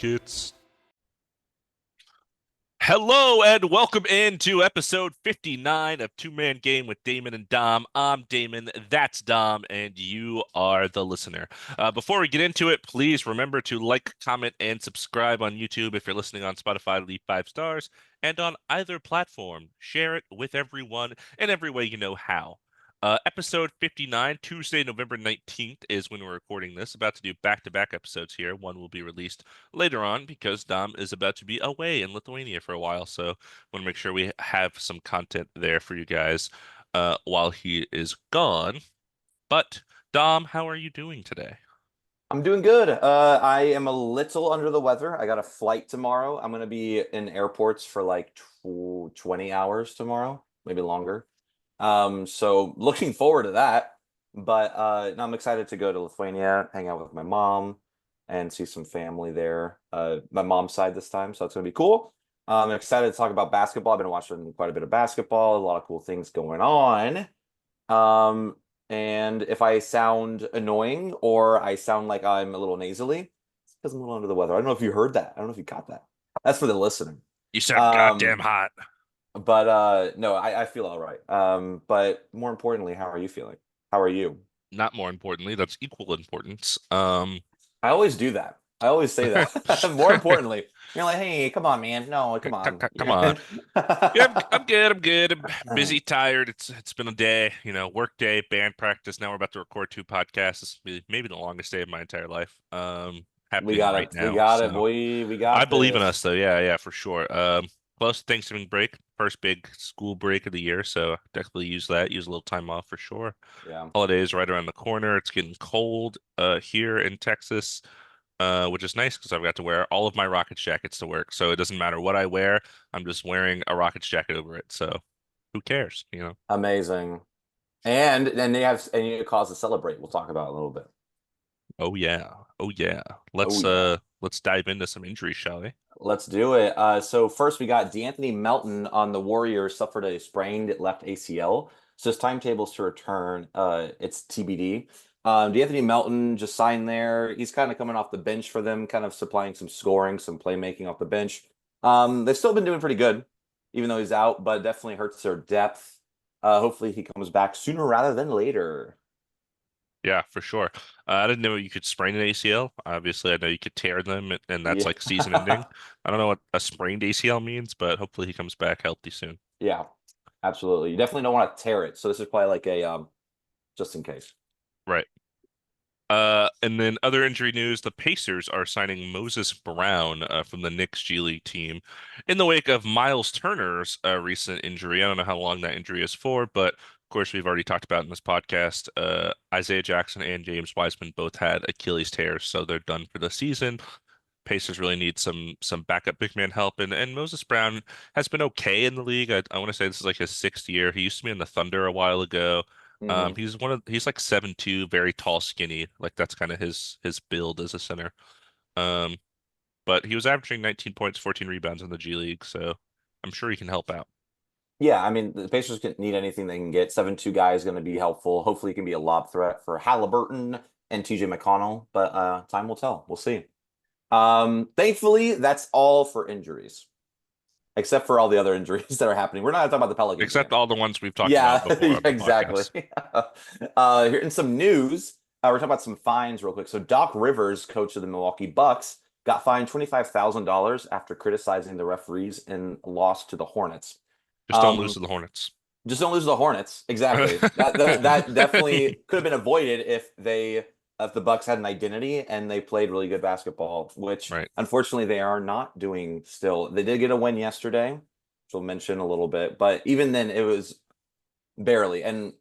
Buckets. Hello and welcome into episode 59 of Two Man Game with Damon and Dom. I'm Damon, that's Dom, and you are the listener. Before we get into it, please remember to like, comment, and subscribe on YouTube. If you're listening on Spotify, leave 5 stars. And on either platform, share it with everyone in every way you know how. Episode 59, Tuesday, November 19th is when we're recording this. About to do back-to-back episodes here. One will be released later on because Dom is about to be away in Lithuania for a while. So want to make sure we have some content there for you guys while he is gone. But Dom, how are you doing today? I'm doing good. I am a little under the weather. I got a flight tomorrow. I'm going to be in airports for like 20 hours tomorrow, maybe longer. So looking forward to that. But no, I'm excited to go to Lithuania, hang out with my mom, and see some family there. My mom's side this time, so it's going to be cool. I'm excited to talk about basketball. I've been watching quite a bit of basketball, a lot of cool things going on. Um, and if I sound annoying or I sound like I'm a little nasally, it's because I'm a little under the weather. I don't know if you heard that. I don't know if you caught that. That's for the listening. You sound Um, goddamn hot. but no, I feel all right. But more importantly, how are you feeling? How are you? Not more importantly, that's equal importance. I always do that. I always say that. More importantly, you're like, hey, come on, man. No, come on. Come on. Yeah, I'm good. I'm good. I'm busy, tired. It's been a day, work day, band practice. Now we're about to record 2 podcasts. This will be maybe the longest day of my entire life. We Happening got right it. We now. got it, So boy. We I got believe in us, this. though. Yeah, yeah, for sure. Close to Thanksgiving break, first big school break of the year. So definitely use that. Use a little time off for sure. Yeah. Holidays right around the corner. It's getting cold here in Texas, which is nice because I've got to wear all of my Rockets jackets to work. So it doesn't matter what I wear. I'm just wearing a Rockets jacket over it. So who cares? Amazing. And they have and you cause to celebrate. We'll talk about it a little bit. Oh yeah. Oh yeah. Oh Let's yeah. uh let's dive into some injuries, shall we? Let's do it. So first we got D'Anthony Melton on the Warriors suffered a sprained left ACL. So his timetables to return, it's TBD. D'Anthony Melton just signed there. He's kind of coming off the bench for them, kind of supplying some scoring, some playmaking off the bench. They've still been doing pretty good, even though he's out, but definitely hurts their depth. Hopefully he comes back sooner rather than later. Yeah, for sure. I didn't know you could sprain an ACL. Obviously, I know you could tear them, and that's Yeah. like season ending. I don't know what a sprained ACL means, but hopefully he comes back healthy soon. Yeah, absolutely. You definitely don't want to tear it. So this is probably like a just in case. Right. And then other injury news, the Pacers are signing Moses Brown from the Knicks G League team in the wake of Miles Turner's recent injury. I don't know how long that injury is for, but of course we've already talked about in this podcast. Isaiah Jackson and James Wiseman both had Achilles tears, so they're done for the season. Pacers really need some backup big man help, and Moses Brown has been okay in the league. I want to say this is like his 6th year. He used to be in the Thunder a while ago. Hmm. He's like 7'2", very tall, skinny. Like that's kind of his build as a center. Um, but he was averaging 19 points, 14 rebounds in the G League, so I'm sure he can help out. Yeah, I mean the Pacers can need anything they can get. 7-2 guy is going to be helpful. Hopefully, he can be a lob threat for Halliburton and TJ McConnell, but time will tell. We'll see. Thankfully, that's all for injuries, except for all the other injuries that are happening. We're not talking about the Pelicans Except again. all the ones we've talked about Yeah, before on the exactly. podcast. Here in some news, we're talking about some fines real quick. So Doc Rivers, coach of the Milwaukee Bucks, got fined $25,000 after criticizing the referees in a loss to the Hornets. Just don't lose Um, to the Hornets. just don't lose to the Hornets. Exactly. That definitely could have been avoided if the Bucks had an identity and they played really good basketball, which Right. unfortunately they are not doing still. They did get a win yesterday, which we'll mention a little bit, but even then it was barely, and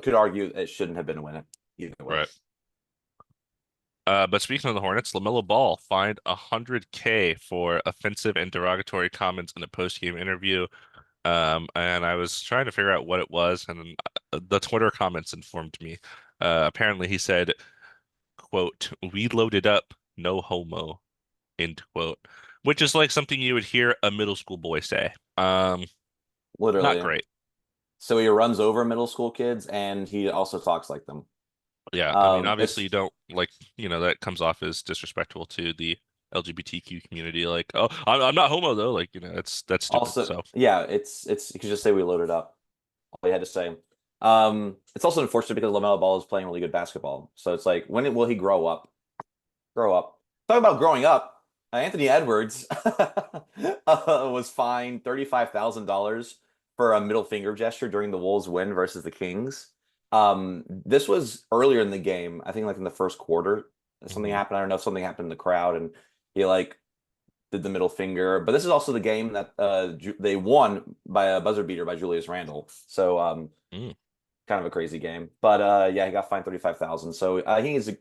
could argue it shouldn't have been a win either way. Right. But speaking of the Hornets, LaMelo Ball fined 100K for offensive and derogatory comments in a post-game interview. And I was trying to figure out what it was, and the Twitter comments informed me. Apparently, he said, "quote We loaded up, no homo," end quote, which is like something you would hear a middle school boy say. Not Literally. great. So he runs over middle school kids, and he also talks like them. Yeah, I mean, obviously It's you don't like, that comes off as disrespectful to the LGBTQ community. Like, oh, I'm not homo though. Like, that's stupid. Also, So yeah, it's you could just say we loaded up. All you had to say. It's also unfortunate because LaMelo Ball is playing really good basketball. So it's like, will he grow up? Grow up. Talk about growing up. Anthony Edwards was fined $35,000 for a middle finger gesture during the Wolves win versus the Kings. This was earlier in the game. I think like in the first quarter, something mhm. happened. I don't know if something happened in the crowd, and he like did the middle finger. But this is also the game that they won by a buzzer beater by Julius Randle. So Mm. kind of a crazy game. But yeah, he got fined 35,000. So he needs to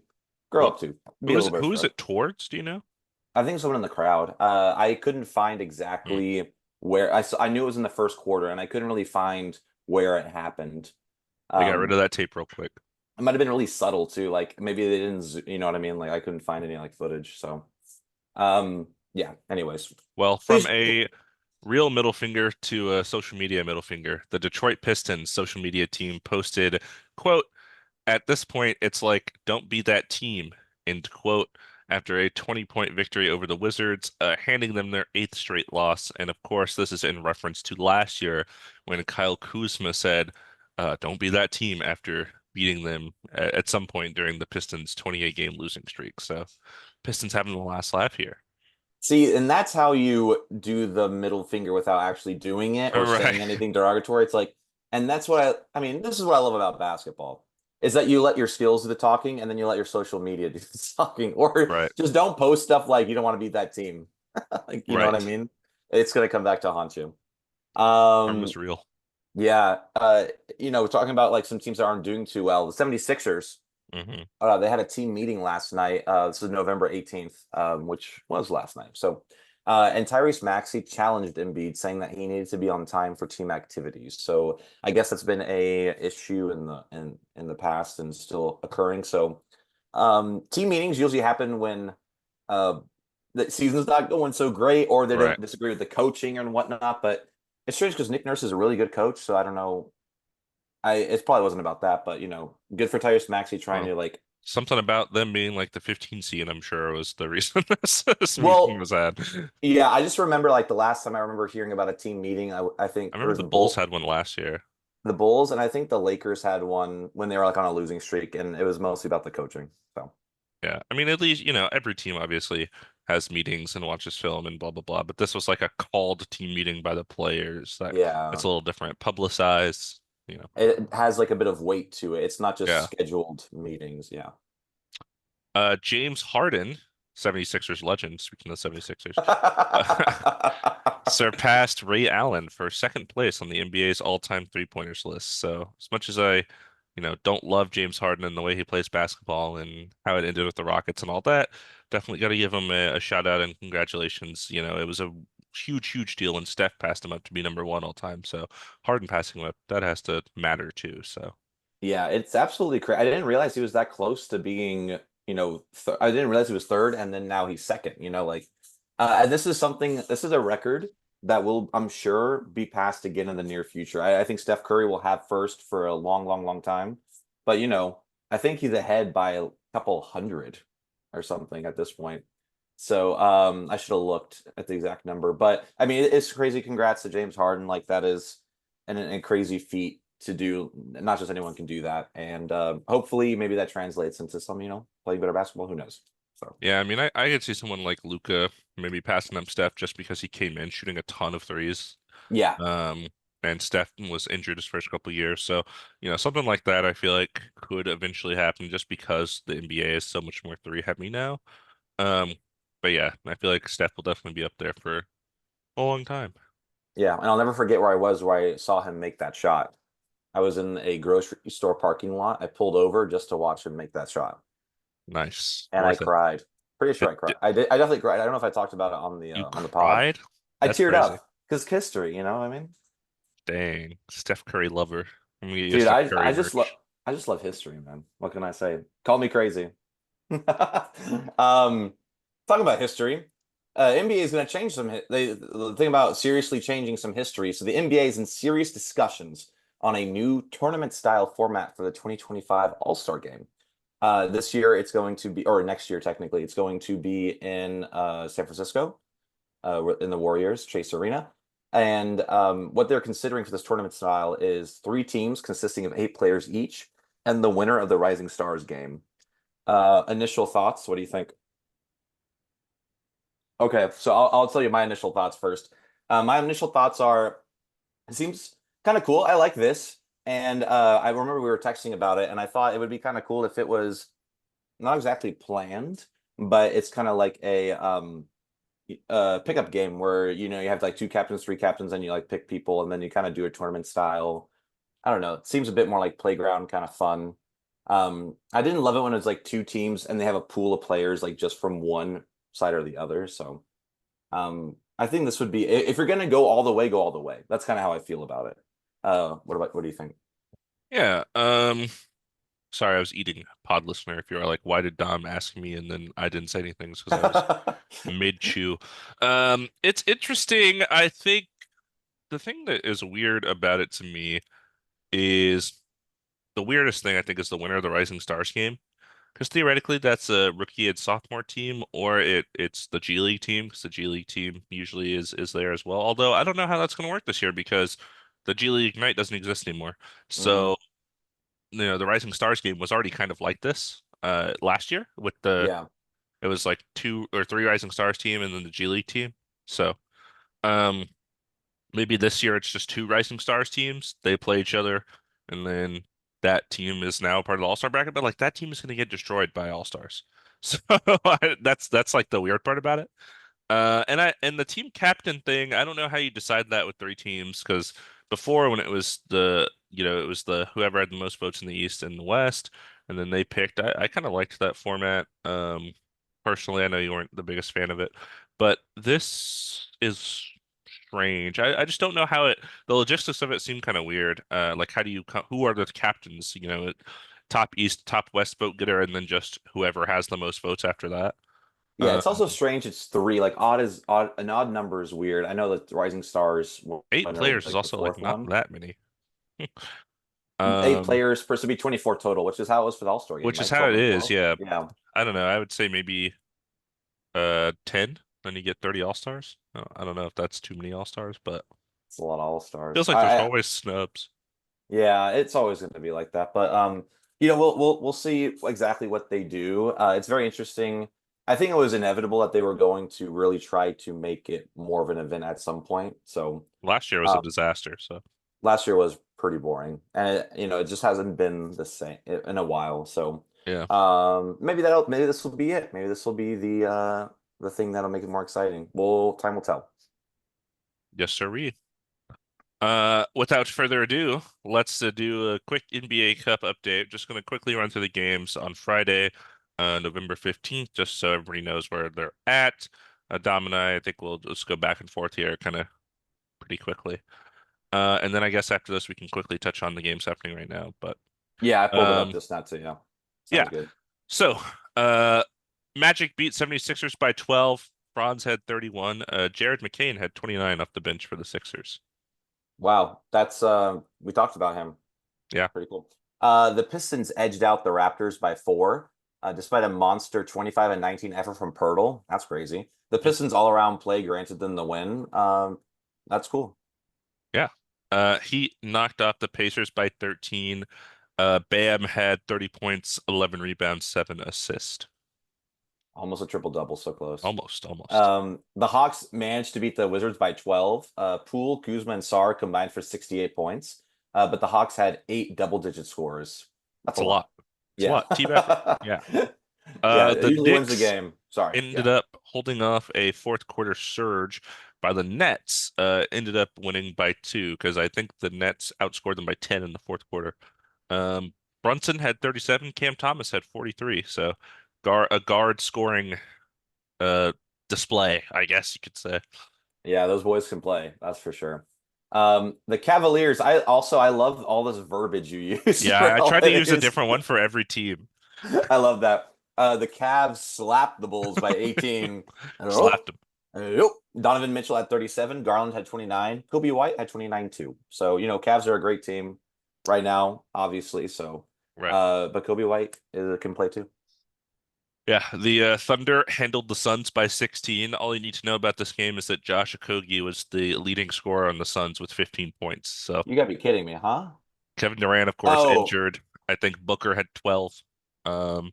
grow What? up to be a little bit Who is fair. it towards? Do you know? I think someone in the crowd. I couldn't find Mm. exactly where I knew it was in the first quarter, and I couldn't really find where it happened. They got rid Um, of that tape real quick. it might have been really subtle too. Like maybe they didn't, you know what I mean? Like I couldn't find any like footage. So yeah. Anyways, Well, from please. a real middle finger to a social media middle finger, the Detroit Pistons social media team posted, quote, "At this point, it's like, don't be that team," end quote, after a 20-point victory over the Wizards, handing them their eighth straight loss. And of course, this is in reference to last year when Kyle Kuzma said, don't be that team after beating them at some point during the Pistons' 28-game losing streak. So, Pistons having the last laugh here. See, and that's how you do the middle finger without actually doing it or Right, saying anything derogatory. It's like, and that's what I mean, this is what I love about basketball is that you let your skills do the talking and then you let your social media do the talking, or right, just don't post stuff like you don't want to beat that team. Like, you know what I right. mean? It's going to come back to haunt you. Karma's Um, real. yeah, talking about like some teams that aren't doing too well, the 76ers. Hmm. They had a team meeting last night. This is November 18th, which was last night. So, and Tyrese Maxey challenged Embiid, saying that he needed to be on time for team activities. So, I guess that's been a issue in the past and still occurring. So, team meetings usually happen when uh, the season's not going so great, or they Right, don't disagree with the coaching and whatnot. But it's strange because Nick Nurse is a really good coach, so I don't know. It probably wasn't about that, but good for Tyrese Maxey trying well, to like. something about them being like the 15 seed, I'm sure was the reason this meeting Well, was had. yeah, I just remember like the last time I remember hearing about a team meeting, I think I it remember was the Bulls had one last year. the Bulls, and I think the Lakers had one when they were like on a losing streak, and it was mostly about the coaching. So Yeah, I mean, at least, every team obviously has meetings and watches film and blah blah blah, but this was like a called team meeting by the players. That's yeah, a little different. Publicized, it has like a bit of weight to it. It's not just yeah. scheduled meetings. Yeah. James Harden, 76ers legend, speaking of 76ers, surpassed Ray Allen for second place on the NBA's all-time three-pointers list. So as much as I, don't love James Harden and the way he plays basketball and how it ended with the Rockets and all that, definitely got to give him a shout out and congratulations. It was a huge, huge deal, and Steph passed him up to be number one all time. So Harden passing him up, that has to matter too. So Yeah, it's absolutely crazy. I didn't realize he was that close to being, I didn't realize he was third, and then now he's second. And this is a record that will, I'm sure, be passed again in the near future. I think Steph Curry will have first for a long, long, long time, but I think he's ahead by a couple hundred or something at this point. So I should have looked at the exact number, but I mean, it's crazy. Congrats to James Harden. Like that is a crazy feat to do. Not just anyone can do that, and hopefully, maybe that translates into some, playing better basketball. Who knows? So yeah, I mean, I could see someone like Luca maybe passing up Steph just because he came in shooting a ton of threes. yeah, Um, and Steph was injured his first couple of years. So, something like that I feel like could eventually happen just because the NBA is so much more three heavy now. Um, but yeah, I feel like Steph will definitely be up there for a long time. yeah, and I'll never forget where I was where I saw him make that shot. I was in a grocery store parking lot. I pulled over just to watch him make that shot, Nice. and I Worth it. cried. Pretty sure I cried. Did I did. I definitely cried. I don't know if I talked about it you on the pod. cried? I That's teared crazy. up because history. You know what I mean? Dang. Steph Curry lover. I'm gonna get you a Dude, Steph I Curry just love merch. I just love history, man. What can I say? Call me crazy. Talking about history, NBA is going to change the thing about seriously changing some history. So the NBA is in serious discussions on a new tournament style format for the 2025 All-Star Game. This year it's going to be, or next year technically, it's going to be in San Francisco, in the Warriors Chase Arena. And what they're considering for this tournament style is three teams consisting of 8 players each, and the winner of the Rising Stars game. Initial thoughts? What do you think? Okay, so I'll tell you my initial thoughts first. My initial thoughts are it seems kind of cool. I like this. And I remember we were texting about it, and I thought it would be kind of cool if it was not exactly planned, but it's kind of like a pickup game where you have like two captains, three captains, and you like pick people, and then you kind of do a tournament style. I don't know. It seems a bit more like playground kind of fun. I didn't love it when it's like two teams and they have a pool of players like just from one side or the other. So I think this would be if you're gonna go all the way, go all the way. That's kind of how I feel about it. What do you think? Yeah. Sorry, I was eating pod listener. If you are like, why did Dom ask me and then I didn't say anything? It's because I was mid chew. It's interesting. I think the thing that is weird about it to me is the weirdest thing I think is the winner of the Rising Stars game. Because theoretically, that's a rookie and sophomore team, or it's the G League team, because the G League team usually is there as well. Although I don't know how that's going to work this year because the G League Ignite doesn't exist anymore. Hmm. So, the Rising Stars game was already kind of like this last year with the Yeah. it was like two or three Rising Stars team and then the G League team. So, um, maybe this year it's just two Rising Stars teams. They play each other, and then that team is now part of the All-Star bracket. But like that team is going to get destroyed by All-Stars. So that's like the weird part about it. And the team captain thing, I don't know how you decide that with three teams because before when it was it was the whoever had the most votes in the East and the West, and then they picked. I kind of liked that format. Personally, I know you weren't the biggest fan of it, but this is strange. I just don't know how the logistics of it seem kind of weird. Like how do who are the captains? Top East, top West vote getter, and then just whoever has the most votes after that. Yeah, Uh, it's also strange. It's three. Like odd is odd. An odd number is weird. I know that Rising Stars Eight winner was players is like the also like fourth not one. that many. 8 Um, players supposed to be 24 total, which is how it was for the All-Star game, which is right? how 12 it and is. 12. Yeah. Yeah, I don't know. I would say maybe 10, then you get 30 All-Stars. I don't know if that's too many All-Stars, but it's a lot of feels All-Stars. like there's always snubs. Yeah, it's always going to be like that. But we'll see exactly what they do. It's very interesting. I think it was inevitable that they were going to really try to make it more of an event at some point. So Last year was a um, disaster, so last year was pretty boring, and it just hasn't been the same in a while. So yeah. maybe this will be it. Maybe this will be the thing that'll make it more exciting. Well, time will tell. Yes, sir. Without further ado, let's do a quick NBA Cup update. Just going to quickly run through the games on Friday, November 15th, just so everybody knows where they're at. Dom and I think we'll just go back and forth here kind of pretty quickly. And then I guess after this, we can quickly touch on the games happening right now. But Yeah, I pulled it up um, just now too. Yeah, yeah. sounds good. So, uh, Magic beat 76ers by 12. Franz had 31. Jared McCain had 29 off the bench for the Sixers. Wow, that's we talked about him. Yeah, Pretty cool. The Pistons edged out the Raptors by 4, despite a monster 25 and 19 effort from Pirtle. That's crazy. The yeah, Pistons all-around play granted them the win. That's cool. yeah. He knocked off the Pacers by 13. Bam had 30 points, 11 rebounds, 7 assists. Almost a triple-double, so close. Almost, almost. The Hawks managed to beat the Wizards by 12. Poole, Kuzma, and Sarr combined for 68 points. But the Hawks had 8 double-digit scores. That's It's a a lot. lot. It's a Yeah. lot. Team effort. Yeah. Yeah, it The usually wins the Knicks game. Sorry. ended Yeah. up holding off a fourth quarter surge by the Nets. Ended up winning by 2 because I think the Nets outscored them by 10 in the fourth quarter. Um, Brunson had 37, Cam Thomas had 43. So a guard scoring uh display, I guess you could say. Yeah, those boys can play. That's for sure. The Cavaliers, I love all this verbiage you use Yeah, for I all tried to of use a these. different one for every team. I love that. The Cavs slapped the Bulls by 18. Oh, Slapped him. oh. Donovan Mitchell had 37. Garland had 29. Kobe White had 29 too. So, Cavs are a great team right now, obviously. So Right. But Kobe White can play too. Yeah, the Thunder handled the Suns by 16. All you need to know about this game is that Josh Okogie was the leading scorer on the Suns with 15 points. So You gotta be kidding me, huh? Kevin Durant, of course, Oh, injured. I think Booker had 12. Um,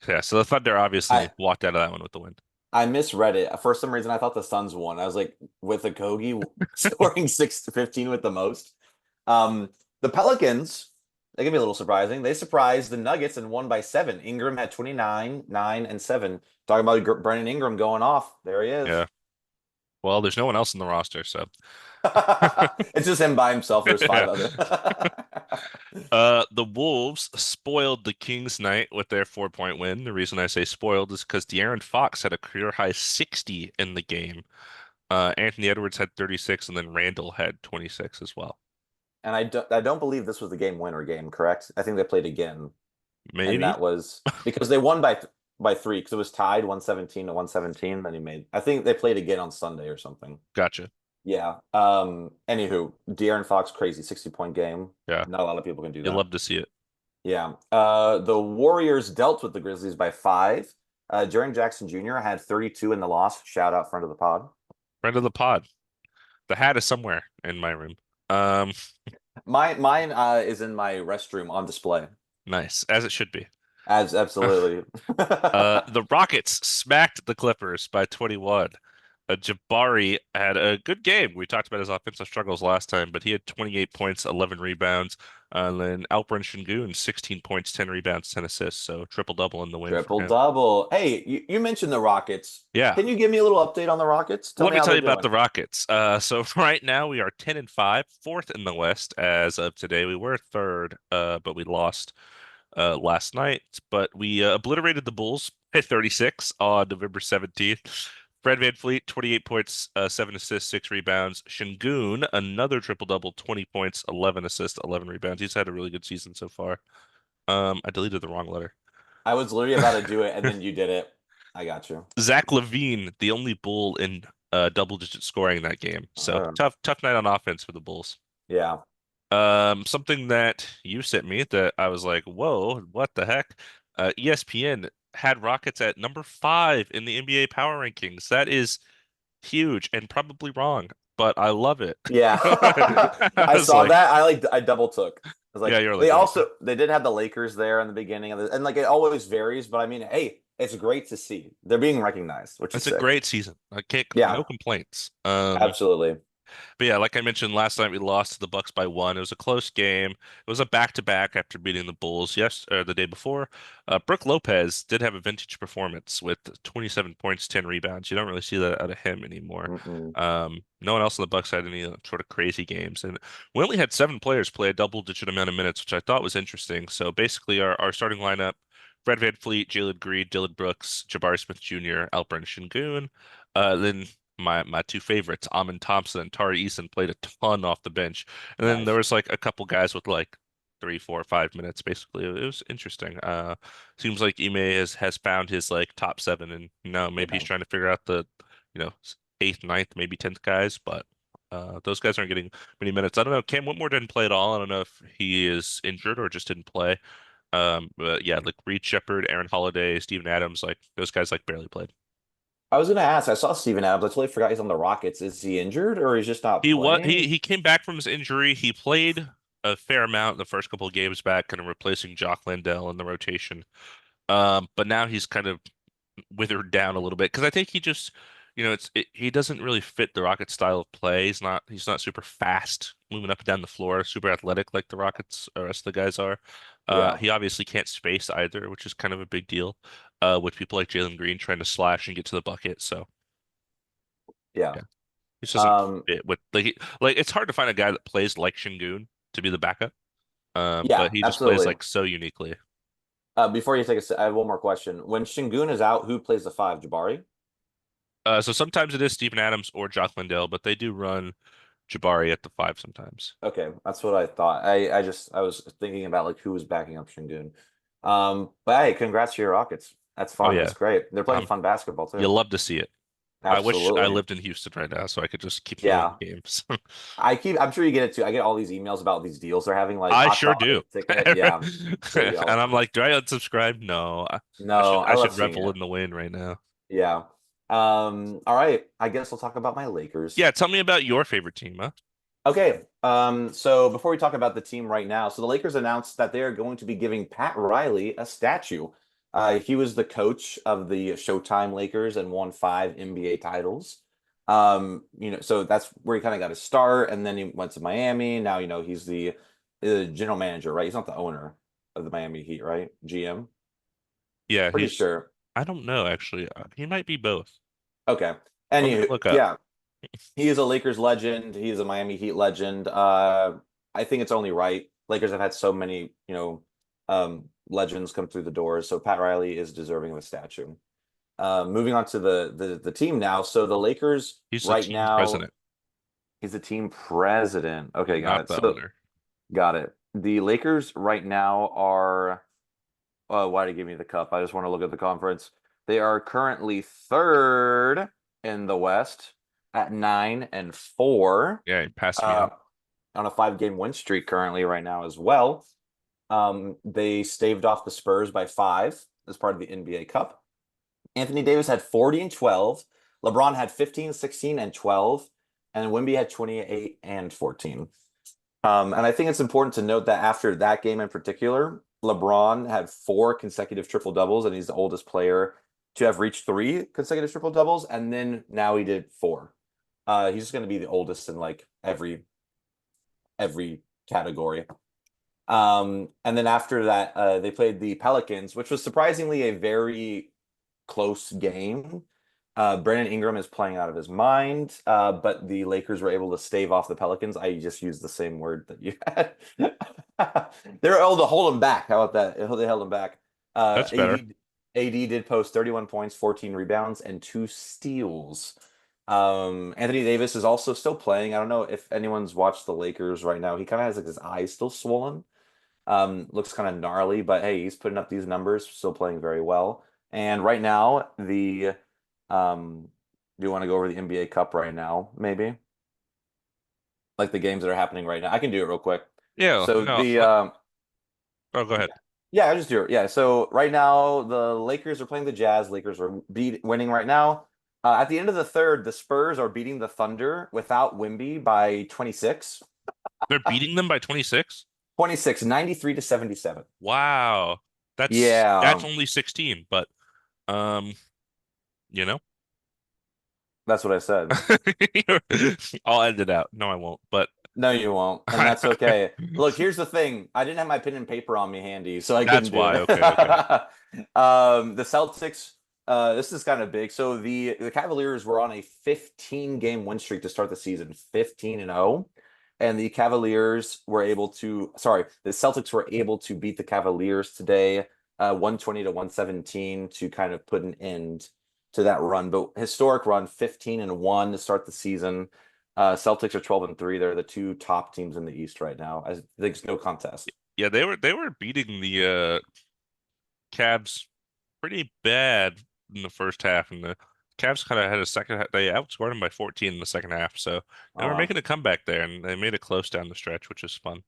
yeah, so the Thunder I obviously walked out of that one with the win. I misread it. For some reason, I thought the Suns won. I was like, with Okogie scoring 6 to 15 with the most. Um, the Pelicans, they can be a little surprising. They surprised the Nuggets and won by 7. Ingram had 29, 9, and 7. Talking about Brandon Ingram going off. There he is. Yeah. Well, there's no one else in the roster, so It's just him by himself. There's yeah. five other. The Wolves spoiled the Kings night with their 4-point win. The reason I say spoiled is because De'Aaron Fox had a career high 60 in the game. Anthony Edwards had 36, and then Randall had 26 as well. And I don't believe this was the game winner game, correct? I think they played again. And Maybe. that was because they won by 3 because it was tied 117 to 117. Then he made. I think they played again on Sunday or something. Gotcha. Yeah. Anywho, De'Aaron Fox, crazy 60-point game. Yeah. Not a lot of people can do You'll that. love to see it. Yeah. The Warriors dealt with the Grizzlies by 5. Jaren Jackson Jr. had 32 in the loss. Shout out friend of the pod. Friend of the pod. The hat is somewhere in my room. Um, Mine is in my restroom on display. nice, as it should be. As absolutely. The Rockets smacked the Clippers by 21. Jabari had a good game. We talked about his offensive struggles last time, but he had 28 points, 11 rebounds. And then Alperen Şengün, 16 points, 10 rebounds, 10 assists. So triple-double in the win for Triple him. double. Hey, you mentioned the Rockets. Yeah. Can you give me a little update on the Rockets? Tell Let me me how tell they're you about the doing. Rockets. So right now we are 10 and 5, fourth in the West as of today. We were third, but we lost last night. But we obliterated the Bulls at 36 on November 17th. Fred VanVleet, 28 points, 7 assists, 6 rebounds. Şengün, another triple-double, 20 points, 11 assists, 11 rebounds. He's had a really good season so far. I deleted the wrong letter. I was literally about to do it, and then you did it. I got you. Zach LaVine, the only Bull in double-digit scoring in that game. So Uh, tough night on offense for the Bulls. yeah. Something that you sent me that I was like, whoa, what the heck? ESPN had Rockets at number 5 in the NBA power rankings. That is huge and probably wrong, but I love it. Yeah. I I was saw like, that. I double took. I was yeah, like, you're like, they wait, also they did have the Lakers there in the beginning of the, and like it always varies, but I mean, hey, it's great to see. They're being recognized, which is it's a sick. great season. I can't, no Yeah, complaints. absolutely. But yeah, like I mentioned last night, we lost to the Bucks by 1. It was a close game. It was a back-to-back after beating the Bulls the day before. Brook Lopez did have a vintage performance with 27 points, 10 rebounds. You don't really see that out of him anymore. Mm-mm. No one else on the Bucks had any sort of crazy games, and we only had 7 players play a double-digit amount of minutes, which I thought was interesting. So basically, our starting lineup: Fred VanVleet, Jalen Green, Dillon Brooks, Jabari Smith Jr., Alperen Şengün. Then my two favorites, Amin Thompson and Tari Eason, played a ton off the bench. And then there Nice. was like a couple guys with like 3, 4, 5 minutes basically. It was interesting. Seems like Ime has found his like top 7, and maybe he's Yeah. trying to figure out the, eighth, ninth, maybe 10th guys, but those guys aren't getting many minutes. I don't know. Cam Whitmore didn't play at all. I don't know if he is injured or just didn't play. But yeah, like Reed Shepherd, Aaron Holiday, Steven Adams, like those guys like barely played. I was gonna ask. I saw Steven Adams. I totally forgot he's on the Rockets. Is he injured or he's just not He playing? he came back from his injury. He played a fair amount the first couple of games back, kind of replacing Jock Landale in the rotation. But now he's kind of withered down a little bit because I think he just, he doesn't really fit the Rockets style of play. He's not super fast moving up and down the floor, super athletic like the Rockets or rest of the guys are. Yeah. He obviously can't space either, which is kind of a big deal. With people like Jalen Green trying to slash and get to the bucket. So Yeah. yeah. This doesn't Um, fit with like it's hard to find a guy that plays like Şengün to be the backup. But yeah, he just plays absolutely. like so uniquely. Before you take I have one more question. When Şengün is out, who plays the 5? Jabari? So sometimes it is Steven Adams or Jock Landale, but they do run Jabari at the 5 sometimes. Okay, that's what I thought. I was thinking about like who was backing up Şengün. But hey, congrats to your Rockets. That's Oh fun. yeah, That's great. They're playing um, fun basketball you'll too. love to see it. I wish I Absolutely. lived in Houston right now so I could just keep going Yeah. to games. I'm sure you get it too. I get all these emails about these deals they're having, like I hot sure dog and do. a ticket. Yeah. There you And go. I'm like, do I unsubscribe? No. I No, should I I love should seeing revel it. in the win right now. Yeah. All right. I guess we'll talk about my Lakers. Yeah, tell me about your favorite team, huh? Okay. So before we talk about the team right now, so the Lakers announced that they are going to be giving Pat Riley a statue. He was the coach of the Showtime Lakers and won 5 NBA titles. So that's where he kind of got his start, and then he went to Miami. Now, he's the general manager, right? He's not the owner of the Miami Heat, right? GM. Yeah, Pretty he's sure. I don't know actually. He might be both. Okay. Let me Anywho, look up. yeah. He is a Lakers legend. He is a Miami Heat legend. I think it's only right. Lakers have had so many, legends come through the doors. So Pat Riley is deserving of a statue. Moving on to the team now. So the Lakers He's the right team now, president, he's the team president. Okay, got not it. the So owner. got it. The Lakers right now are. Why did you give me the cup? I just want to look at the conference. They are currently third in the West at 9-4. Yeah, he passed me Uh, up. on a 5 game win streak currently right now as well. They staved off the Spurs by 5 as part of the NBA Cup. Anthony Davis had 40 and 12. LeBron had 15, 16, and 12. And Wemby had 28 and 14. And I think it's important to note that after that game in particular, LeBron had 4 consecutive triple doubles, and he's the oldest player to have reached 3 consecutive triple doubles. And then now he did 4. He's just going to be the oldest in like every category. And then after that, they played the Pelicans, which was surprisingly a very close game. Brandon Ingram is playing out of his mind, but the Lakers were able to stave off the Pelicans. I just used the same word that you had. They were able to hold him back. How about that? They held him back. That's better. AD did post 31 points, 14 rebounds, and 2 steals. Anthony Davis is also still playing. I don't know if anyone's watched the Lakers right now. He kind of has like his eyes still swollen. Looks kind of gnarly, but hey, he's putting up these numbers, still playing very well. And right now, do you want to go over the NBA Cup right now, maybe? Like the games that are happening right now. I can do it real quick. Yeah, So no. Oh, go yeah, ahead. yeah, I'll just do it. Yeah, so right now the Lakers are playing the Jazz. Lakers are winning right now. At the end of the third, the Spurs are beating the Thunder without Wimby by 26. They're beating them by 26? 26, 93 to 77. Wow. That's Yeah, only 16, but um, you know. that's what I said. I'll end it out. No, I won't. But No, you won't, and that's okay. Look, here's the thing. I didn't have my pen and paper on me handy, so I couldn't that's do why. it. Okay, okay. The Celtics, this is kind of big. So the Cavaliers were on a 15 game win streak to start the season, 15-0. And the Cavaliers were able to, sorry, the Celtics were able to beat the Cavaliers today, 120 to 117 to kind of put an end to that run. But historic run, 15-1 to start the season. Celtics are 12-3. They're the 2 top teams in the East right now. I think it's no contest. Yeah, they were beating the Cavs pretty bad in the first half, and the Cavs kind of had a second half. They outscored them by 14 in the second half, so they Oh were wow. making a comeback there, and they made it close down the stretch, which is fun.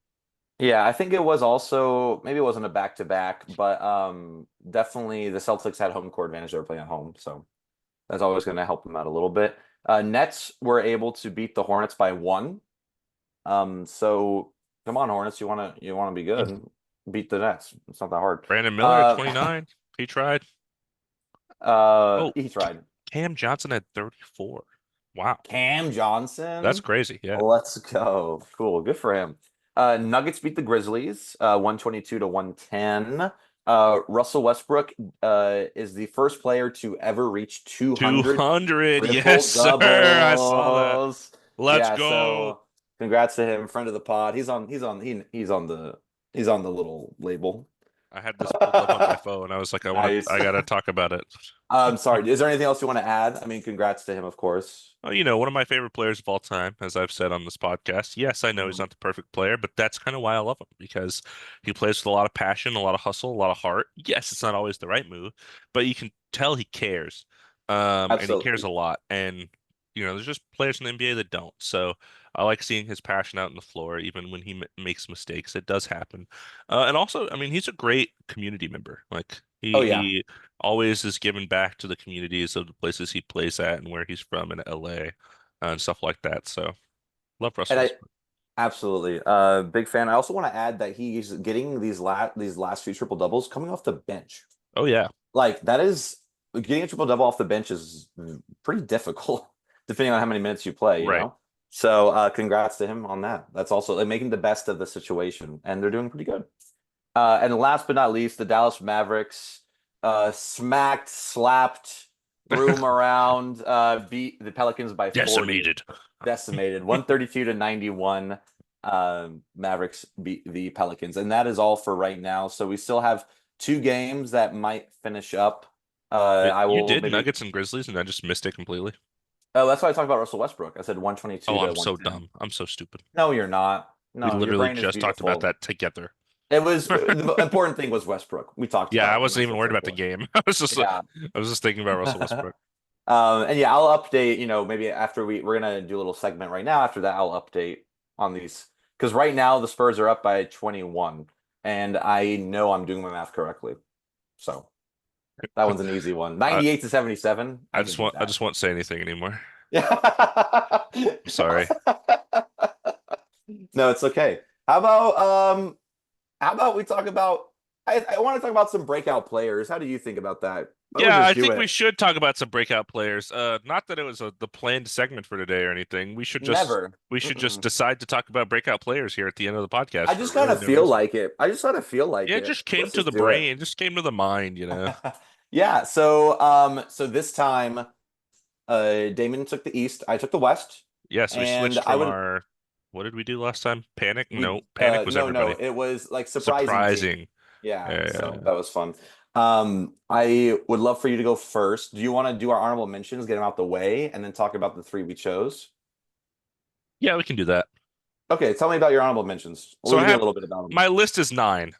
Yeah, I think it was also maybe it wasn't a back-to-back, but definitely the Celtics had home court advantage. They were playing at home, so that's always going to help them out a little bit. Nets were able to beat the Hornets by 1. So come on, Hornets, you wanna be good. Beat the Nets. It's not that hard. Brandon Miller at Uh, 29. He tried. Oh, he tried. Cam Johnson at 34. Wow, Cam that's Johnson. crazy. Yeah. Let's go. Cool. Good for him. Nuggets beat the Grizzlies, 122 to 110. Russell Westbrook is the first player to ever reach 200 200. Yes, triple sir. I saw that. doubles. Let's Yeah, go. so congrats to him, friend of the pod. He's on the little label. I had this pulled up on my phone. I was like, Nice. I gotta talk about it. I'm sorry. Is there anything else you want to add? I mean, congrats to him, of course. Oh, one of my favorite players of all time, as I've said on this podcast. Yes, I know he's Mhm. not the perfect player, but that's kind of why I love him because he plays with a lot of passion, a lot of hustle, a lot of heart. Yes, it's not always the right move, but you can tell he cares. And he cares Absolutely. a lot. And there's just players in the NBA that don't. So I like seeing his passion out on the floor, even when he m makes mistakes. It does happen. And also, I mean, he's a great community member. Like Oh he yeah. he always is giving back to the communities of the places he plays at and where he's from in LA and stuff like that. So love And Russell I Westbrook. absolutely big fan. I also want to add that he's getting these last few triple doubles coming off the bench. Oh yeah, Like that is getting a triple double off the bench is pretty difficult depending on how many minutes you play, you right. know? So congrats to him on that. That's also like making the best of the situation, and they're doing pretty good. And last but not least, the Dallas Mavericks smacked, slapped, threw them around, beat the Pelicans by 40, Decimated. decimated 132 to 91. Mavericks beat the Pelicans, and that is all for right now. So we still have two games that might finish up. Wait, I you will did maybe. Nuggets and Grizzlies, and I just missed it completely. Oh, that's why I talked about Russell Westbrook. I said 122 Oh, to I'm so 110. dumb. I'm so stupid. No, you're not. We No, your literally brain is just talked about beautiful. that together. It was the important thing was Westbrook. We talked Yeah, I about wasn't even Russell worried so about the far. game. Yeah. I was just thinking about Russell Westbrook. And yeah, I'll update, maybe after we're gonna do a little segment right now. After that, I'll update on these because right now the Spurs are up by 21, and I know I'm doing my math correctly. So that one's an easy one. I 98 to 77. I can do I that. just won't say anything anymore. Yeah. I'm sorry. No, it's okay. How about we talk about I want to talk about some breakout players. How do you think about that? Why don't we Yeah, I just do think we it? should talk about some breakout players. Not that it was the planned segment for today or anything. Never. We should just Mm-mm. decide to talk about breakout players here at the end of the podcast I for just kind really of no feel reason. like it. I just kind of feel like Yeah, it it. just came Let's to just the do it. brain, it just came to the mind. Yeah. So this time, Damon took the East. I took the West, Yes, we and switched I from would our what did we do last time? Panic? we No, Panic was no, everybody. it was like surprising team. Surprising. Yeah. So Yeah. that was fun. I would love for you to go first. Do you want to do our honorable mentions, get them out the way, and then talk about the three we chose? Yeah, we can do that. Okay, tell me about your honorable mentions. So We'll I give you a have little bit about them. my list is nine.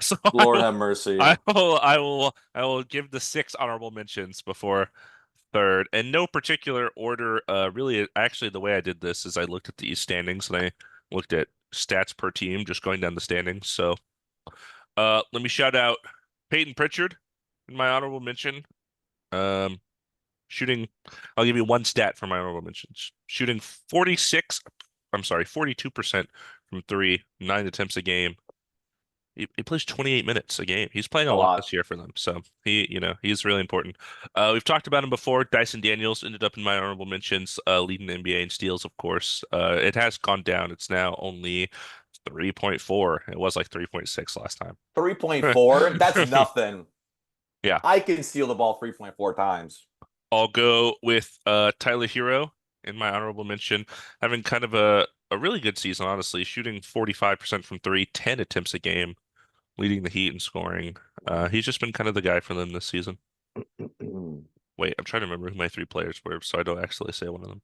So Lord have mercy. I will give the six honorable mentions before third, in no particular order. Really, actually, the way I did this is I looked at the East standings and I looked at stats per team, just going down the standings. So, let me shout out Peyton Pritchard in my honorable mention. Um, shooting, I'll give you one stat for my honorable mentions. Shooting 46, I'm sorry, 42% from three, 9 attempts a game. He plays 28 minutes a game. He's playing A a lot this lot. year for them. So he's really important. We've talked about him before. Dyson Daniels ended up in my honorable mentions, leading the NBA in steals, of course. It has gone down. It's now only 3.4. It was like 3.6 last time. 3.4? That's nothing. Yeah. I can steal the ball 3.4 times. I'll go with Tyler Hero in my honorable mention, having kind of a really good season, honestly, shooting 45% from three, 10 attempts a game, leading the Heat in scoring. He's just been kind of the guy for them this season. Wait, I'm trying to remember who my three players were, so I don't actually say one of them.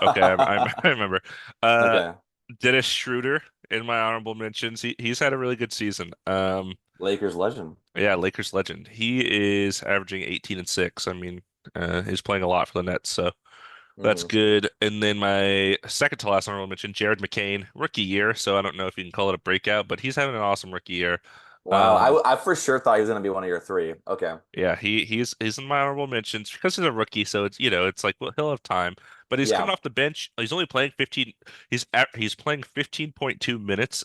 Okay, I remember. Uh, Okay. Dennis Schroeder in my honorable mentions. He's had a really good season. Lakers legend. Yeah, Lakers legend. He is averaging 18 and 6. I mean, he's playing a lot for the Nets, so that's Hmm. good. And then my second to last honorable mention, Jared McCain, rookie year. So I don't know if you can call it a breakout, but he's having an awesome rookie year. Wow. Um, I for sure thought he was going to be one of your three. Okay. Yeah, he's in my honorable mentions because he's a rookie, so it's like well he'll have time. But he's coming Yeah. off the bench. He's only playing 15. He's playing 15.2 minutes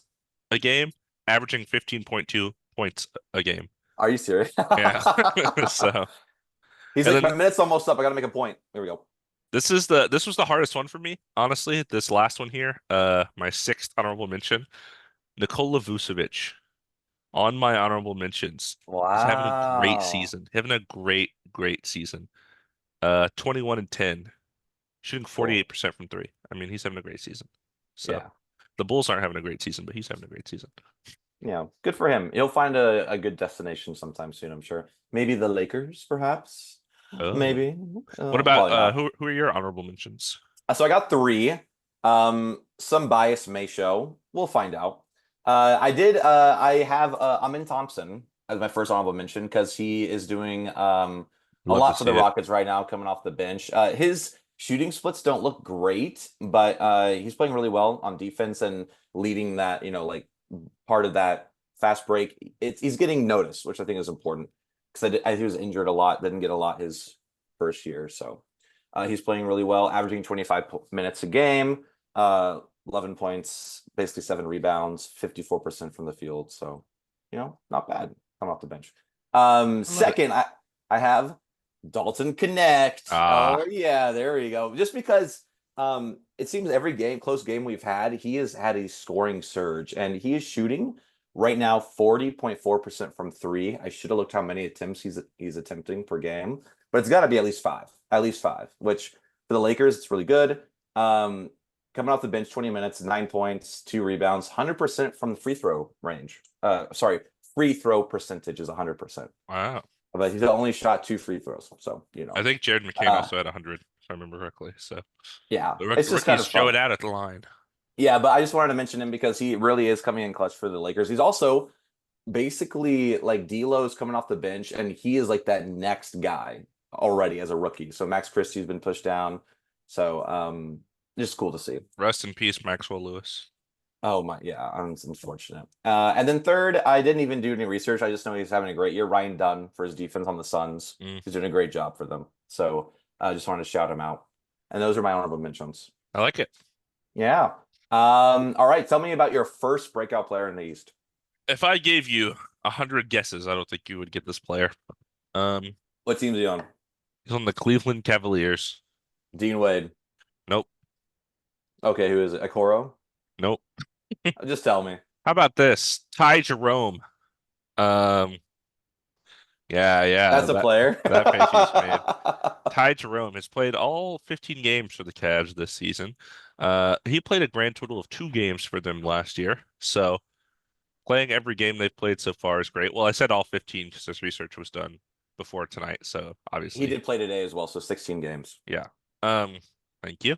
a game, averaging 15.2 points a game. Are you serious? Yeah. So He's and like, my then minute's almost up. I got to make a point. Here we go. this was the hardest one for me, honestly. This last one here, my sixth honorable mention, Nikola Vucevic on my honorable mentions. He's having a great Wow. season. Having a great season. 21 and 10. Shooting Cool. 48% from three. I mean, he's having a great season. So Yeah. the Bulls aren't having a great season, but he's having a great season. Yeah. Good for him. He'll find a good destination sometime soon, I'm sure. Maybe the Lakers, perhaps. Oh. Maybe. What about Probably not. who are your honorable mentions? So I got three. Some bias may show. We'll find out. I have Amin Thompson as my first honorable mention because he is doing A Love to lot for the see it. Rockets right now coming off the bench. His shooting splits don't look great, but he's playing really well on defense and leading that, like part of that fast break. He's getting noticed, which I think is important because he was injured a lot, didn't get a lot his first year. So he's playing really well, averaging 25 minutes a game, 11 points, basically 7 rebounds, 54% from the field. So, not bad coming off the bench. I love it. Second, I have Dalton Connect. Oh Ah, yeah, there we go. Just because it seems every close game we've had, he has had a scoring surge and he is shooting right now 40.4% from three. I should have looked how many attempts he's attempting per game, but it's got to be at least five. At least five, which for the Lakers, it's really good. Um, Coming off the bench, 20 minutes, 9 points, 2 rebounds, 100% from the free throw range. Sorry, free throw percentage is 100%. wow. But he's only shot 2 free throws. So, I think Jared McCain uh, also had 100, if I remember correctly. So yeah, the it's just kind rookies of show fun. it out at the line. Yeah, but I just wanted to mention him because he really is coming in clutch for the Lakers. He's also basically like D'Lo's coming off the bench, and he is like that next guy already as a rookie. So Max Christie's been pushed down. So just cool to see. Rest in peace, Maxwell Lewis. Oh my, yeah, it's unfortunate. And then third, I didn't even do any research. I just know he's having a great year. Ryan Dunn for his defense on the Suns. Mm, He's doing a great job for them. So I just wanted to shout him out. And those are my honorable mentions. I like it. Yeah. All right. Tell me about your first breakout player in the East. If I gave you 100 guesses, I don't think you would get this player. Um, What team is he on? he's on the Cleveland Cavaliers. Dean Wade. Nope, Okay, who is it? Okoro? nope. Just tell me. How about this? Ty Jerome. Um, yeah, That's a that player. that face you just made. Ty Jerome has played all 15 games for the Cavs this season. He played a grand total of 2 games for them last year. So playing every game they've played so far is great. Well, I said all 15 because this research was done before tonight. So He obviously, did play today as well, so 16 games. yeah. Um, Thank you.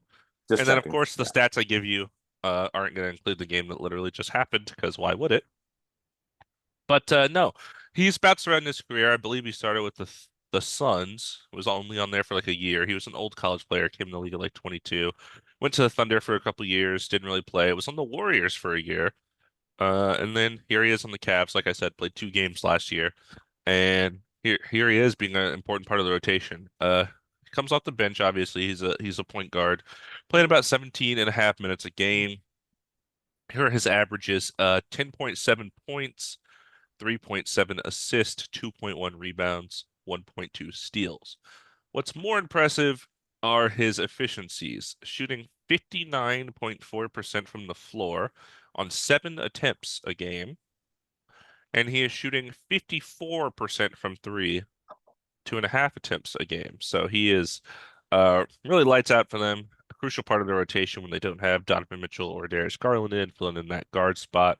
Just And then of checking. course the Yeah. stats I give you aren't going to include the game that literally just happened because why would it? But no, he's bounced around his career. I believe he started with the Suns, was only on there for like a year. He was an old college player, came in the league at like 22, went to the Thunder for a couple years, didn't really play. Was on the Warriors for a year. And then here he is on the Cavs. Like I said, played 2 games last year, and here he is being an important part of the rotation. He comes off the bench, obviously. He's a point guard, playing about 17 and a half minutes a game. Here are his averages: 10.7 points, 3.7 assists, 2.1 rebounds, 1.2 steals. What's more impressive are his efficiencies, shooting 59.4% from the floor on 7 attempts a game, and he is shooting 54% from three, 2.5 attempts a game. So he is really lights out for them. A crucial part of the rotation when they don't have Donovan Mitchell or Darius Garland in, filling in that guard spot.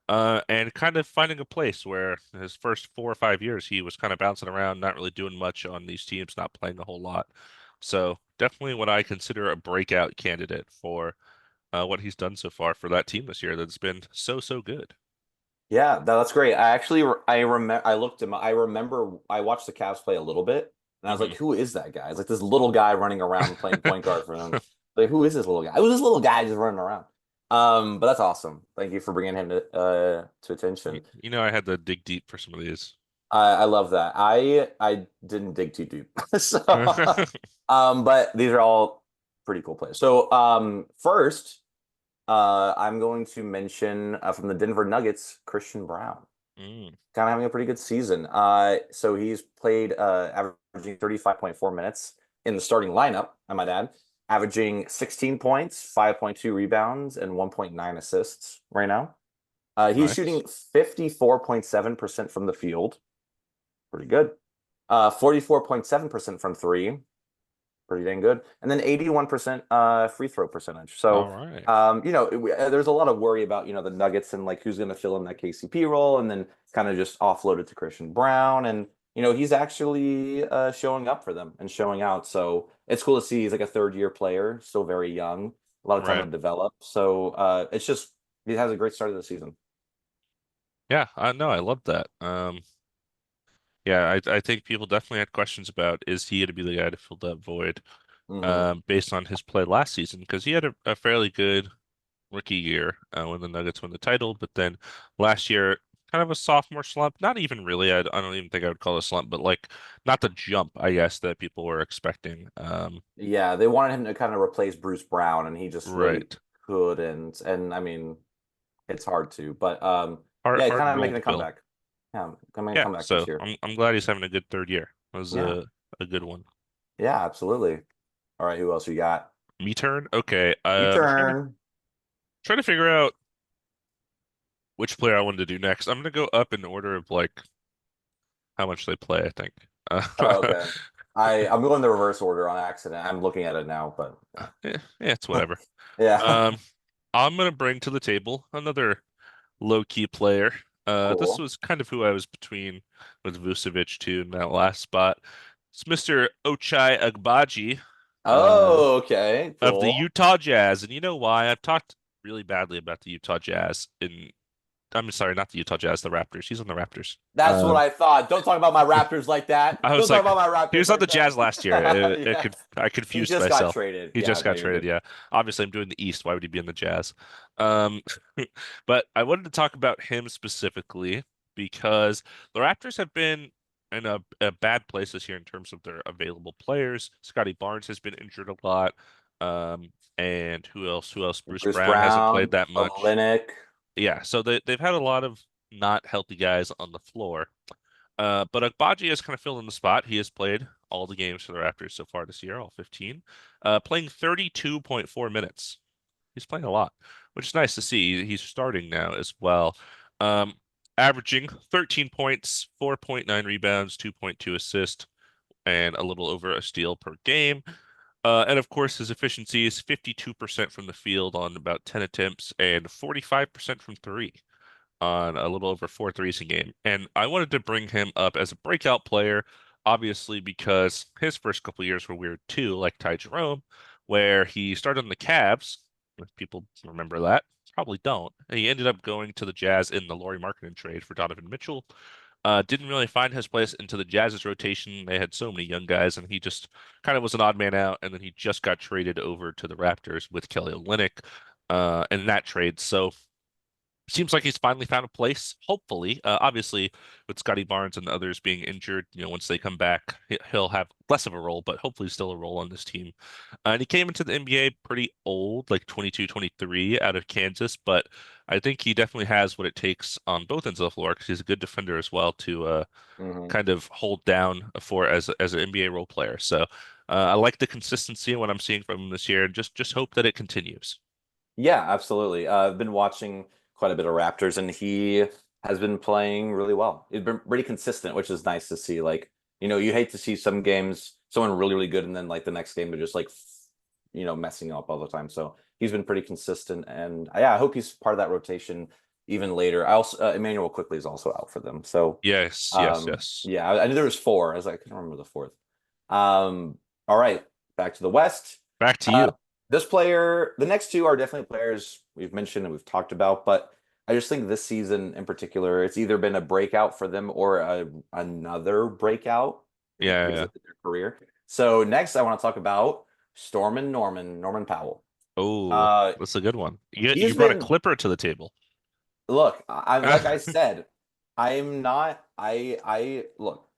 And kind of finding a place where his first 4 or 5 years he was kind of bouncing around, not really doing much on these teams, not playing a whole lot. So definitely what I consider a breakout candidate for what he's done so far for that team this year that's been so good. Yeah, that's great. I remember I looked him. I remember I watched the Cavs play a little bit, and I was like, Hmm. "Who is that guy?" It's like this little guy running around playing point guard for them. Like, who is this little guy? It was this little guy just running around. But that's awesome. Thank you for bringing him to attention. You know, I had to dig deep for some of these. I love that. I didn't dig too deep, so but these are all pretty cool players. So first, I'm going to mention from the Denver Nuggets, Christian Brown. Mm, Kind of having a pretty good season. So he's played averaging 35.4 minutes in the starting lineup, I might add, averaging 16 points, 5.2 rebounds, and 1.9 assists right now. He's nice. shooting 54.7% from the field. Pretty good. 44.7% from three, pretty dang good. And then 81% free throw percentage. All So, right. there's a lot of worry about, the Nuggets and like who's going to fill in that KCP role and then kind of just offload it to Christian Brown. And, he's actually showing up for them and showing out. So it's cool to see he's like a third year player, still very young, a lot of time Right. to develop. So it's just, he has a great start of the season. Yeah, I know. I love that. I think people definitely had questions about is he going to be the guy to fill that void Hmm. based on his play last season because he had a fairly good rookie year when the Nuggets won the title, but then last year kind of a sophomore slump. Not even really. I don't even think I would call it a slump, but like not the jump, I guess, that people were expecting. Yeah, they wanted him to kind of replace Bruce Brown, and he just really Right. couldn't. And I mean, it's hard to, but Hard yeah, he's hard kind of role making to a fill. comeback. Yeah, coming a Yeah, comeback this so year. I'm glad he's having a good third year. That was Yeah, a good one. yeah, absolutely. All right, who else you got? Me turn? Okay. You I'm turn. trying to figure out which player I wanted to do next. I'm gonna go up in order of like how much they play, I think. Oh, okay. I'm going the reverse order on accident. I'm looking at it now, but Yeah, it's whatever. yeah. Um, I'm gonna bring to the table another low-key player. This Cool. was kind of who I was between with Vucevic too in that last spot. It's Mr. Ochai Agbaji, uh, Oh, okay. of the Cool. Utah Jazz, and you know why? I've talked really badly about the Utah Jazz in. I'm sorry, not the Utah Jazz, the Raptors. He's on the Raptors. That's what I thought. Don't talk about my Raptors like that. I Don't was talk like, about my he Raptors was on the like Jazz last year. that. Yeah. I He confused just got myself. traded. He Yeah, just no, got you're traded. good. Yeah, obviously I'm doing the East. Why would he be in the Jazz? Um, but I wanted to talk about him specifically because the Raptors have been in a bad place this year in terms of their available players. Scotty Barnes has been injured a lot. And who else? Who else? Bruce Bruce Brown hasn't played Brown, that much. Olynyk. Yeah, so they've had a lot of not healthy guys on the floor. But Agbaji has kind of filled in the spot. He has played all the games for the Raptors so far this year, all 15, playing 32.4 minutes. He's playing a lot, which is nice to see. He's starting now as well. Um, Averaging 13 points, 4.9 rebounds, 2.2 assists, and a little over a steal per game. And of course, his efficiency is 52% from the field on about 10 attempts and 45% from three on a little over four threes a game. And I wanted to bring him up as a breakout player, obviously because his first couple years were weird too, like Ty Jerome, where he started on the Cavs. If people remember that, probably don't. He ended up going to the Jazz in the Lauri Markkanen trade for Donovan Mitchell. Didn't really find his place into the Jazz's rotation. They had so many young guys, and he just kind of was an odd man out. And then he just got traded over to the Raptors with Kelly Olynyk in that trade. So seems like he's finally found a place, hopefully. Obviously, with Scotty Barnes and others being injured, once they come back, he'll have less of a role, but hopefully still a role on this team. And he came into the NBA pretty old, like 22, 23 out of Kansas, but I think he definitely has what it takes on both ends of the floor because he's a good defender as well to Hmm. kind of hold down for as an NBA role player. So I like the consistency in what I'm seeing from him this year and just hope that it continues. Yeah, absolutely. I've been watching quite a bit of Raptors, and he has been playing really well. He's been pretty consistent, which is nice to see. Like, you hate to see some games, someone really, really good, and then like the next game they're just like, messing up all the time. So he's been pretty consistent, and yeah, I hope he's part of that rotation even later. I also Emmanuel quickly is also out for them. So, Yes, yes, yes. yeah, I knew there was four. I was like, I couldn't remember the fourth. All right, back to the West. Back to Uh, you. this player, the next two are definitely players we've mentioned and we've talked about, but I just think this season in particular, it's either been a breakout for them or another breakout Yeah, yeah, because yeah. of their career. So next, I want to talk about Norman Powell. Oh, Uh, that's a good one. You he's brought a been Clipper to the table. Look, like I said, I'm not. I look.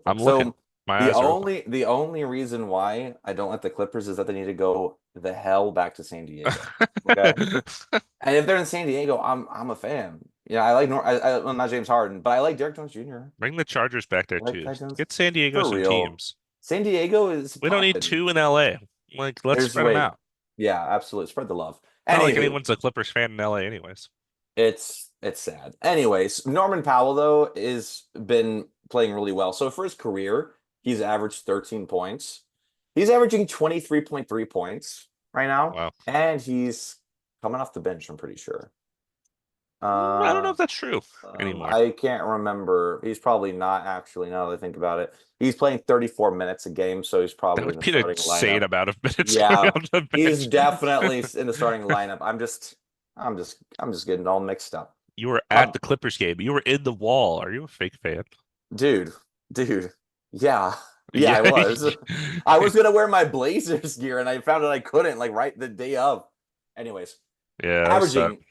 I'm looking. So My the eyes are open. only reason why I don't like the Clippers is that they need to go the hell back to San Diego. Okay, and if they're in San Diego, I'm a fan. Yeah, I like well, not James Harden, but I like Derek Jones Jr. Bring the Chargers back there I like too. Ty Jones Get San Diego for some real. teams. San Diego is We don't need popping. two in LA. Like, let's There's spread them way, out. yeah, absolutely. Spread the love. It's not like Anywho, anyone's a Clippers fan in LA anyways. it's sad. Anyways, Norman Powell though is been playing really well. So for his career, he's averaged 13 points. He's averaging 23.3 points right now, Wow. and he's coming off the bench, I'm pretty sure. I don't know Uh, if that's true anymore. I can't remember. He's probably not actually, now that I think about it. He's playing 34 minutes a game, so he's That probably in would the be an starting insane lineup. amount of minutes coming Yeah, on the he's bench. definitely in the starting lineup. I'm just getting all mixed up. You were at Um, the Clippers game. You were in the wall. Are you a fake fan? dude, dude, yeah, yeah, Yeah. I was. I was gonna wear my Blazers gear, and I found out I couldn't, like right the day of. Anyways, Yeah, that sucked. averaging,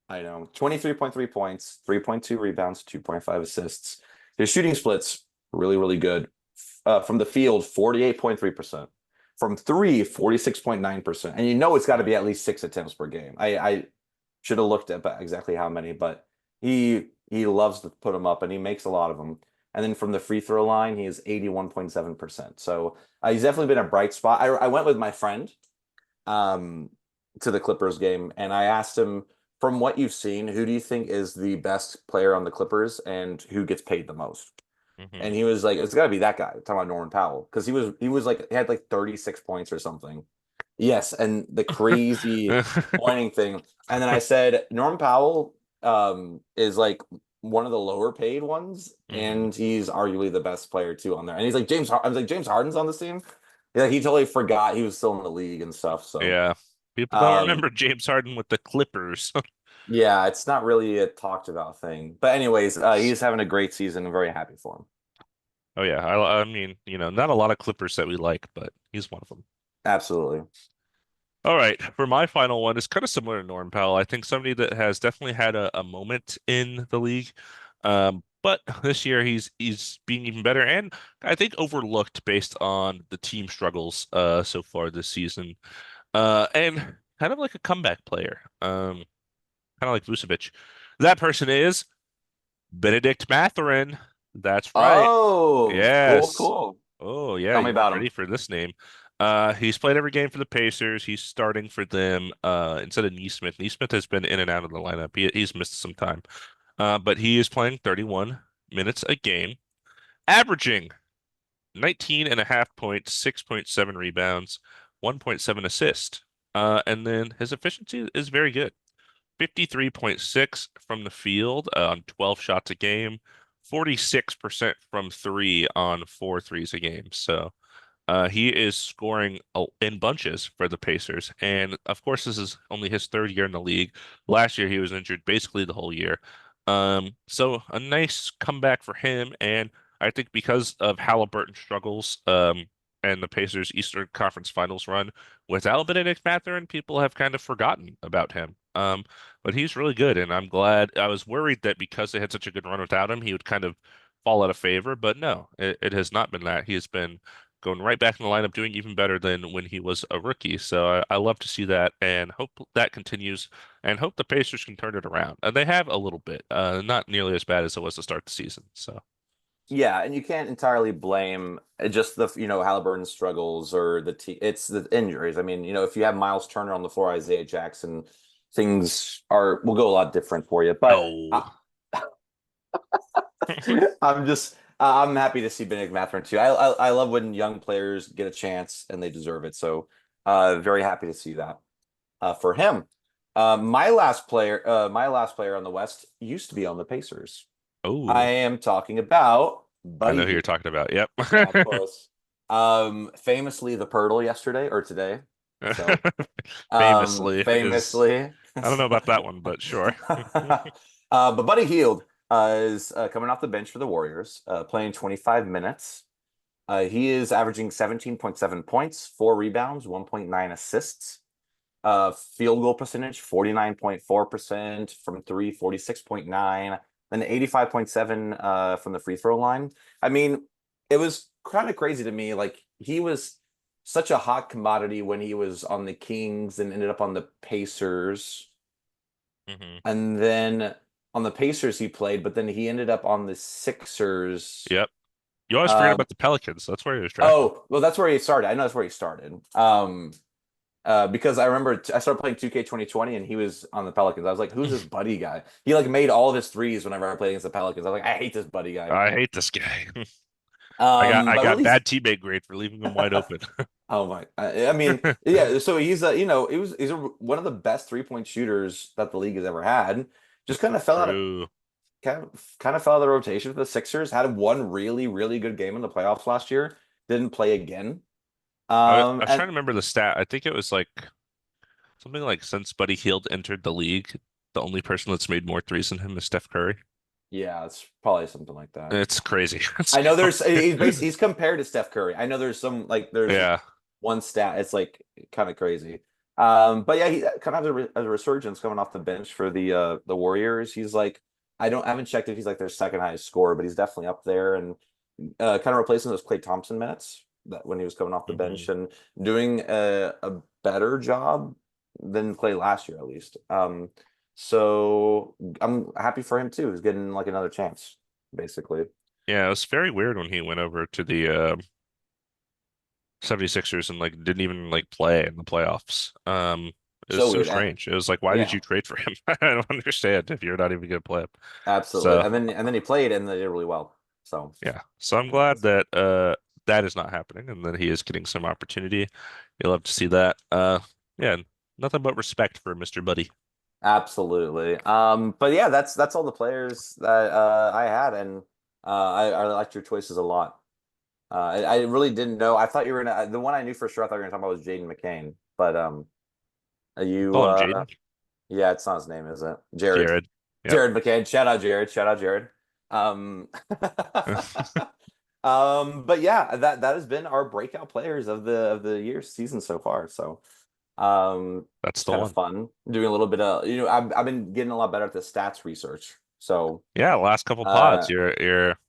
I know, 23.3 points, 3.2 rebounds, 2.5 assists. His shooting splits really, really good. From the field, 48.3%. From three, 46.9%. And you know it's got to be at least 6 attempts per game. I should have looked at exactly how many, but he loves to put them up and he makes a lot of them. And then from the free throw line, he is 81.7%. So he's definitely been a bright spot. I went with my friend um, to the Clippers game, and I asked him, from what you've seen, who do you think is the best player on the Clippers and who gets paid the most? Hmm. And he was like, it's got to be that guy. Talking about Norman Powell, because he was like he had like 36 points or something. Yes, and the crazy pointing thing. And then I said Norman Powell is like one of the lower paid ones, Hmm. and he's arguably the best player too on there. And he's like I was like James Harden's on this team. Yeah, he totally forgot he was still in the league and stuff. So Yeah. People don't um remember James Harden with the Clippers. yeah, it's not really a talked about thing. But anyways, he's having a great season. I'm very happy for him. Oh yeah. I mean, not a lot of Clippers that we like, but he's one of them. Absolutely. All right, for my final one, it's kind of similar to Norm Powell. I think somebody that has definitely had a moment in the league, but this year he's being even better, and I think overlooked based on the team struggles so far this season, and kind of like a comeback player, kind of like Vucevic. That person is Benedict Mathurin. That's right. Oh, cool, Yes. cool. Oh yeah, Tell me you weren't about him. ready for this name. He's played every game for the Pacers. He's starting for them instead of Neesmith. Neesmith has been in and out of the lineup. He's missed some time. But he is playing 31 minutes a game, averaging 19 and a half points, 6.7 rebounds, 1.7 assists. And then his efficiency is very good. 53.6 from the field on 12 shots a game, 46% from three on four threes a game. So he is scoring in bunches for the Pacers. And of course, this is only his third year in the league. Last year, he was injured basically the whole year. So a nice comeback for him. And I think because of Halliburton's struggles, and the Pacers' Eastern Conference Finals run without Benedict Mathurin, people have kind of forgotten about him. But he's really good, and I'm glad. I was worried that because they had such a good run without him, he would kind of fall out of favor. But no, it has not been that. He has been going right back in the lineup, doing even better than when he was a rookie. So I love to see that and hope that continues and hope the Pacers can turn it around. And they have a little bit, not nearly as bad as it was to start the season. So, Yeah, and you can't entirely blame just the Halliburton struggles or it's the injuries. I mean, if you have Miles Turner on the floor, Isaiah Jackson, things are will go a lot different for you. But no. I'm happy to see Benedict Mathurin too. I love when young players get a chance and they deserve it. So very happy to see that for him. My last player on the West used to be on the Pacers. I Oh, am talking about I Buddy know who you're Hield. talking about. Yep. Yeah, of course. Famously the Pirtle yesterday or today. So, Famously is, famously. I don't know So, about that one, but sure. but Buddy Hield is coming off the bench for the Warriors, playing 25 minutes. He is averaging 17.7 points, 4 rebounds, 1.9 assists. Field goal percentage, 49.4% from three, 46.9, then 85.7 from the free throw line. I mean, it was kind of crazy to me. Like he was such a hot commodity when he was on the Kings and ended up on the Pacers. Hmm. And then on the Pacers he played, but then he ended up on the Sixers. Yep. You always forget Um, about the Pelicans. That's where he was drafted. oh, well, that's where he started. I know that's where he started. Because I remember I started playing 2K 2020 and he was on the Pelicans. I was like, who's this Buddy guy? He like made all of his threes whenever I played against the Pelicans. I was like, I hate this Buddy guy. I hate this guy. I But got really, bad teammate grade for leaving him wide open. oh my, I mean, yeah. So one of the best 3-point shooters that the league has ever had. Just True. kind of fell out of the rotation for the Sixers. Had one really really good game in the playoffs last year. Didn't play again. I was And trying to remember the stat. I think it was like something like since Buddy Hield entered the league. the only person that's made more threes than him is Steph Curry. Yeah, it's probably something like that. It's crazy. I know he's compared to Steph Curry. I know there's some like there's Yeah. one stat. It's like kind of crazy. But yeah, he kind of has a resurgence coming off the bench for the Warriors. He's like I haven't checked if he's like their second highest scorer, but he's definitely up there and kind of replacing those Klay Thompson minutes that when he was coming off the hmm bench and doing a better job than Klay last year at least. So I'm happy for him too. He's getting like another chance, basically. Yeah, it was very weird when he went over to the 76ers and like didn't even like play in the playoffs. It was So so weird. strange. It was like, why did Yeah, you trade for him? I don't understand if you're not even gonna play him. absolutely. So And then he played and they did really well. So yeah. So I'm I think glad that's that that is not happening and that he is getting some opportunity. You'll have to see that. Yeah, nothing but respect for Mr. Buddy. absolutely. But yeah, that's all the players that I had, and I liked your choices a lot. I really didn't know. I thought you were gonna the one I knew for sure. I thought you were gonna talk about was Jaden McCain, but you Call him Jaden. yeah, it's not his name, is it? Jared. Jared. Yep. Jared McCain. Shout out Jared. Shout out Jared. Um, but yeah, that has been our breakout players of the year season so far. So That's it's the kind of one. fun doing a little bit of I've been getting a lot better at the stats research. So Yeah, last couple pods, uh you're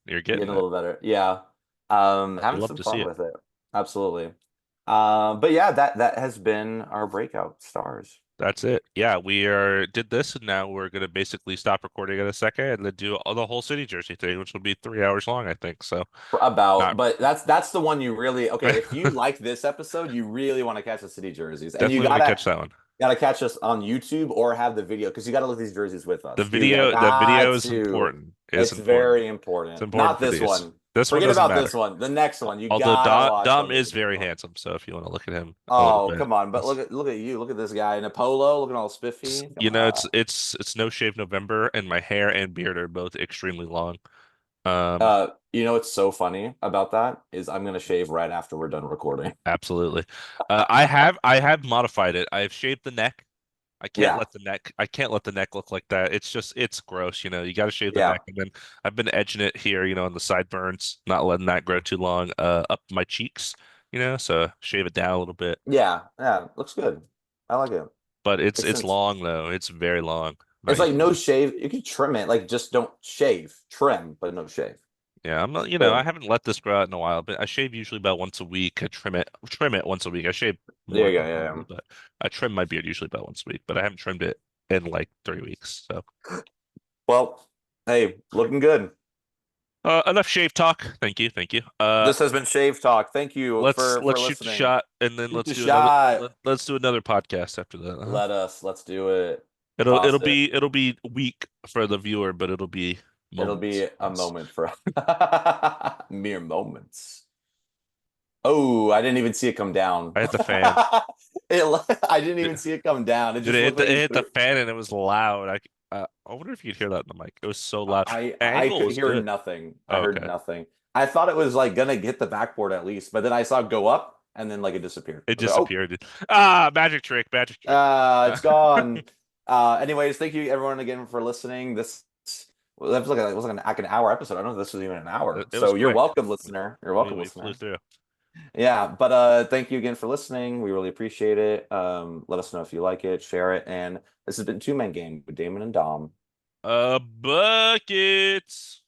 getting getting a it. little better. Yeah. You Having love some to see fun it. with it. Absolutely. But yeah, that has been our breakout stars. That's it. Yeah, we are did this and now we're gonna basically stop recording in a second and then do the whole city jersey thing, which will be 3 hours long, I think. So About, not but that's the one you really okay. If you like this episode, you really want to catch the city jerseys, and you definitely want to catch that one. gotta catch us on YouTube or have the video because you got to look at these jerseys with The us. You video the video got is to. important. Is It's important. very It's important. important Not for this these. one. This one Forget doesn't about this matter. one. The next one. You Although gotta watch Dom on is this very one. handsome, so if you want to look at him a little Oh, bit, come on! But that's look at you. Look at this guy in a polo, looking all spiffy. Come you know, on. it's no shave November, and my hair and beard are both extremely long. Um, You know what's so funny about that is I'm gonna shave right after we're done recording. absolutely. I have modified it. I've shaved the neck. Yeah, I can't let the neck look like that. It's gross, you know. You got to shave the yeah, neck, and then I've been edging it here, you know, on the sideburns, not letting that grow too long, up my cheeks, you know. So shave it down a little bit, yeah, yeah. Looks good. I like it. but Makes it's sense. long though. It's very long, It's not like no usually. shave. You can trim it, like just don't shave. Trim, but no shave. Yeah, I'm not, you know, I But haven't let this grow out in a while, but I shave usually about once a week. I trim it once a week. I shave there more you go. than Yeah, normally, yeah. but I trim my beard usually about once a week, but I haven't trimmed it in like 3 weeks. So, Well, hey, looking good. enough shave talk. Thank you, thank you. This has been Shave Talk. Thank you for Let's shoot the listening. shot and then Shoot the shot. let's do another podcast after that. Let's do it. It'll Toss it. be weak for the viewer, but it'll be It'll moments be for a us. moment for mere moments. Oh, I didn't even see it come down. I hit the fan. I didn't even Dude, see it come down. It it just looked like it he hit the threw. fan and it was loud. I wonder if you'd hear that in the mic. It was so loud. I Angle could was hear good. nothing. I Oh, heard okay. nothing. I thought it was like gonna hit the backboard at least, but then I saw it go up and then like it disappeared. It I was like, oh, disappeared. Ah, magic trick, magic trick. it's gone. Anyways, thank you everyone again for listening. This that was like an hour episode. I don't know if this was even an hour. It was So you're quick. welcome, listener. You're welcome, We flew listener. through. Yeah, but thank you again for listening. We really appreciate it. Let us know if you like it, share it, and this has been Two Man Game with Damon and Dom. Buckets.